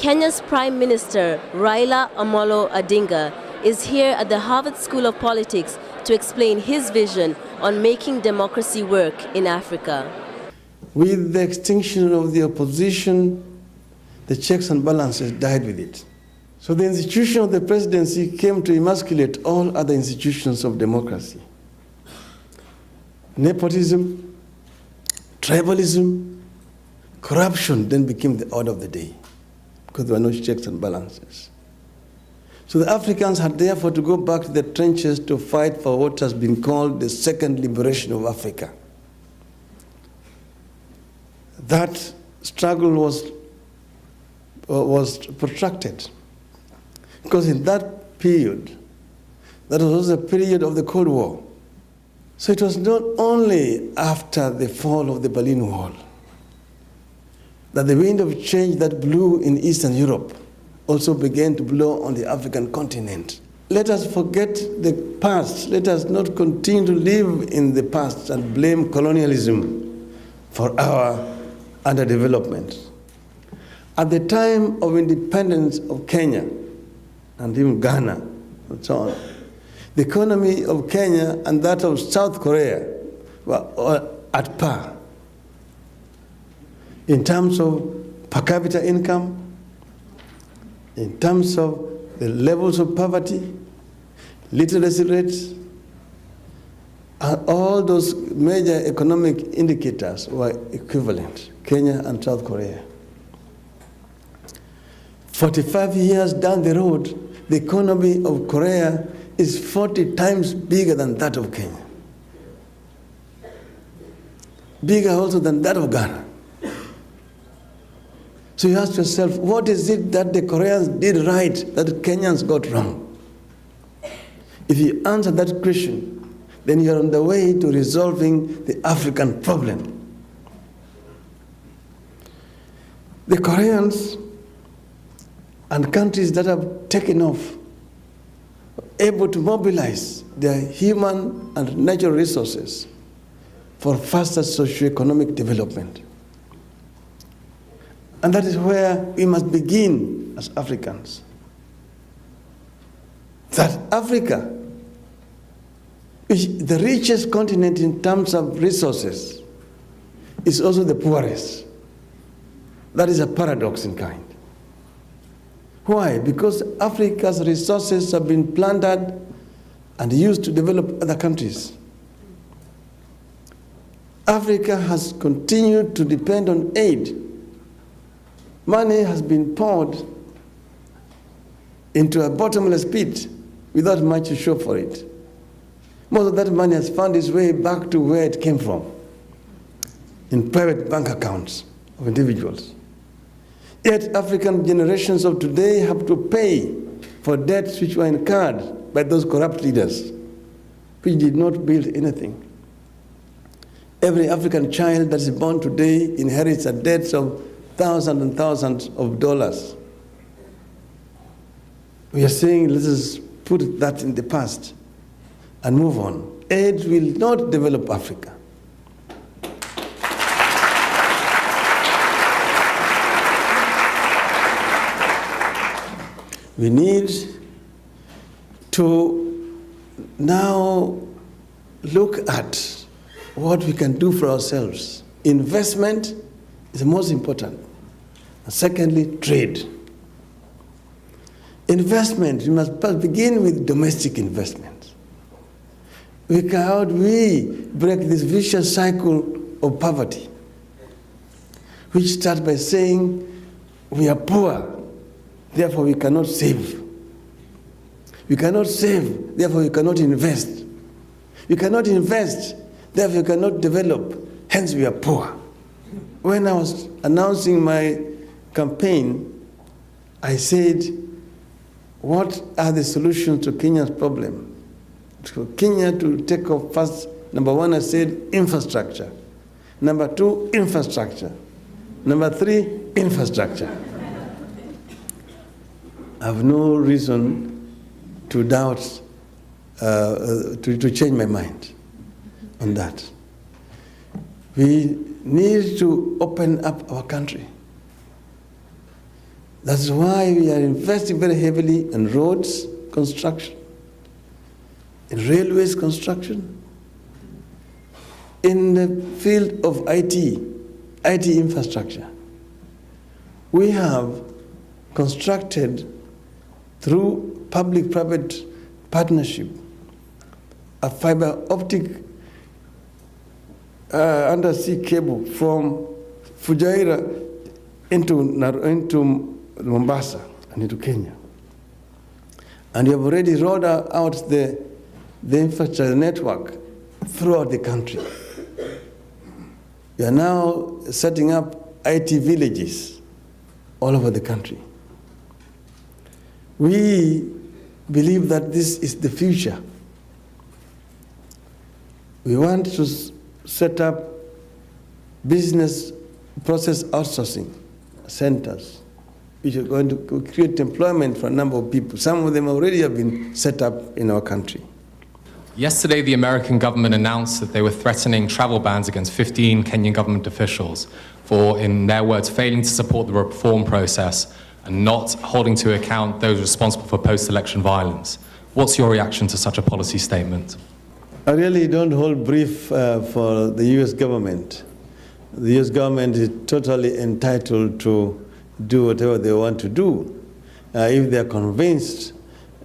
Kenya's Prime Minister, Raila Odinga, is here at the Harvard School of Politics to explain his vision on making democracy work in Africa. With the extinction of the opposition, the checks and balances died with it. So the institution of the presidency came to emasculate all other institutions of democracy. Nepotism, tribalism, corruption then became the order of the day because there were no checks and balances. So the Africans had therefore to go back to the trenches to fight for what has been called the second liberation of Africa. That struggle was protracted because in that period, that was also a period of the Cold War. So it was not only after the fall of the Berlin Wall that the wind of change that blew in Eastern Europe also began to blow on the African continent. Let us forget the past. Let us not continue to live in the past and blame colonialism for our underdevelopment. At the time of independence of Kenya and even Ghana and so on, the economy of Kenya and that of South Korea were at par in terms of per capita income, in terms of the levels of poverty, literacy rates, and all those major economic indicators were equivalent, Kenya and South Korea. 45 years down the road, the economy of Korea is 40 times bigger than that of Kenya. Bigger also than that of Ghana. So you ask yourself, what is it that the Koreans did right that the Kenyans got wrong? If you answer that question, then you're on the way to resolving the African problem. The Koreans and countries that have taken off are able to mobilize their human and natural resources for faster socioeconomic development. And that is where we must begin as Africans. That Africa is the richest continent in terms of resources, is also the poorest. That is a paradox in kind. Why? Because Africa's resources have been plundered and used to develop other countries. Africa has continued to depend on aid. Money has been poured into a bottomless pit without much to show for it. Most of that money has found its way back to where it came from, in private bank accounts of individuals. Yet African generations of today have to pay for debts which were incurred by those corrupt leaders, which did not build anything. Every African child that is born today inherits a debt of thousands and thousands of dollars. We are saying, let us put that in the past and move on. Aid will not develop Africa. We need to now look at what we can do for ourselves. Investment is the most important. And secondly, trade. Investment, we must begin with domestic investment. How do we break this vicious cycle of poverty, which starts by saying we are poor, therefore we cannot save. We cannot save, therefore we cannot invest. We cannot invest, therefore we cannot develop, hence we are poor. When I was announcing my campaign, I said, what are the solutions to Kenya's problem? For Kenya to take off first, number one, I said infrastructure. Number two, infrastructure. Number three, infrastructure. I have no reason to doubt, to change my mind on that. We need to open up our country. That's why we are investing very heavily in roads construction, in railways construction, in the field of IT infrastructure. We have constructed through public-private partnership a fiber optic undersea cable from Fujairah into Mombasa and into Kenya. And we have already rolled out the infrastructure network throughout the country. We are now setting up IT villages all over the country. We believe that this is the future. We want to set up business process outsourcing centers, which are going to create employment for a number of people. Some of them already have been set up in our country. Yesterday, the American government announced that they were threatening travel bans against 15 Kenyan government officials for, in their words, failing to support the reform process and not holding to account those responsible for post-election violence. What's your reaction to such a policy statement? I really don't hold brief for the U.S. government. The U.S. government is totally entitled to do whatever they want to do. If they are convinced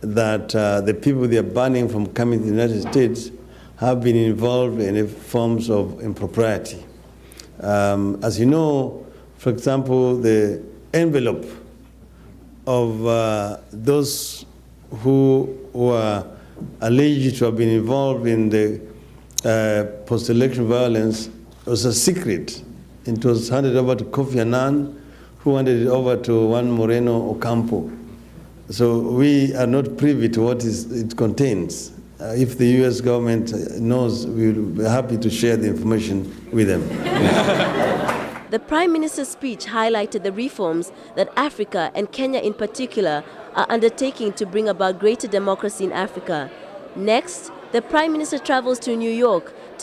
that the people they are banning from coming to the United States have been involved in forms of impropriety. As you know, for example, the envelope of those who were alleged to have been involved in the post-election violence was a secret. It was handed over to Kofi Annan, who handed it over to Juan Moreno Ocampo. So we are not privy to what it contains. If the U.S. government knows, we will be happy to share the information with them. The Prime Minister's speech highlighted the reforms that Africa, and Kenya in particular, are undertaking to bring about greater democracy in Africa. Next, the Prime Minister travels to New York